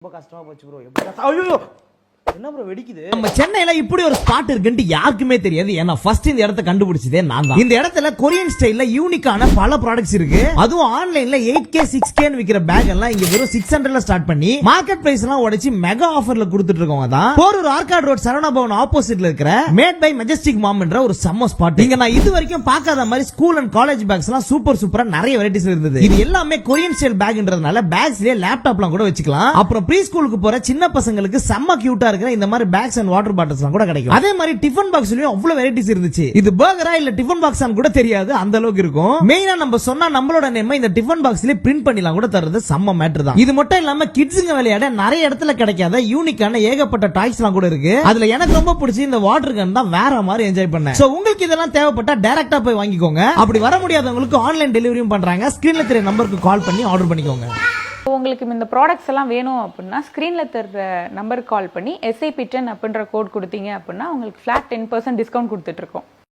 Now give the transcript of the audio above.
ரொம்ப கஷ்டமா போச்சு ப்ரோ. ஐயோ என்ன ப்ரோ வெடிக்குது? நம்ம சென்னையில இப்படி ஒரு ஸ்பாட் இருக்குன்னு யாருக்குமே தெரியாது. ஏன்னா ஃபர்ஸ்ட் இந்த இடத்தை கண்டுபிடிச்சதே நான் தான். இந்த இடத்துல கொரியன் ஸ்டைல்ல யூனிக்கான பல ப்ராடக்ட்ஸ் இருக்கு. அதுவும் ஆன்லைன்ல 8K 6K விக்கிற பேக் எல்லாம் இங்க வெறும் 600ல ஸ்டார்ட் பண்ணி மார்க்கெட் பிரைஸ் எல்லாம் உடைச்சு மெகா ஆஃபர்ல கொடுத்துட்டு இருக்கவங்க தான் போரூர் ஆர்காட் ரோட் சரவணா பவன் ஆப்போசிட்ல இருக்கிற மேட் பை மெஜஸ்டிக் மாம்ன்ற ஒரு செம்ம ஸ்பாட். இங்க நான் இது வரைக்கும் பார்க்காத மாதிரி ஸ்கூல் அண்ட் காலேஜ் பேக்ஸ் எல்லாம் சூப்பரா நிறைய வெரைட்டிஸ் இருந்தது. இது எல்லாமே கொரியன் ஸ்டைல் பேக்ன்றதுனால பேக்ஸ்லயே லேப்டாப்லாம் கூட வச்சுக்கலாம். அப்புறம் ப்ரீ ஸ்கூலுக்கு போற சின்ன பசங்களுக்கு செம்ம கியூட்டா இருக்கிற இந்த மாதிரி பேக்ஸ் அண்ட் வாட்டர் பாட்டில்ஸ்லாம் கூட கிடைக்கும். அதே மாதிரி டிஃபன் பாக்ஸ்லயும் அவ்வளவு வெரைட்டிஸ் இருந்துச்சு. இது பர்கரா இல்ல டிஃபன் பாக்ஸான்னு கூட தெரியாது, அந்த அளவுக்கு இருக்கும். மெயினா நம்ம சொன்னா நம்மளோட நேம் இந்த டிஃபன் பாக்ஸ்லயே பிரிண்ட் பண்ணிலாம் கூட தரது செம்ம மேட்டர் தான். இது மட்டும் இல்லாம கிட்ஸுங்க விளையாட நிறைய இடத்துல கிடைக்காத யூனிக்கான ஏகப்பட்ட டாய்ஸ்லாம் கூட இருக்கு. அதுல எனக்கு ரொம்ப பிடிச்சி இந்த வாட்டர் கன் தான் வேற மாதிரி என்ஜாய் பண்ணேன். சோ உங்களுக்கு இதெல்லாம் தேவைப்பட்டா டைரக்டா போய் வாங்கிக்கோங்க. அப்படி வர முடியாதவங்களுக்கு ஆன்லைன் டெலிவரியும் பண்றாங்க. ஸ்கிரீன்ல தெரிய நம்பருக்கு கால் பண்ணி ஆர்டர் பண்ணிக்கோங்க. உங்களுக்கு இந்த ப்ராடக்ட்ஸ் எல்லாம் வேணும் அப்படின்னா ஸ்க்ரீனில் தர நம்பருக்கு கால் பண்ணி SIP10 அப்படின்ற கோட் கொடுத்தீங்க அப்படின்னா உங்களுக்கு ஃப்ளாட் 10% டிஸ்கவுண்ட் கொடுத்துட்ருக்கோம்.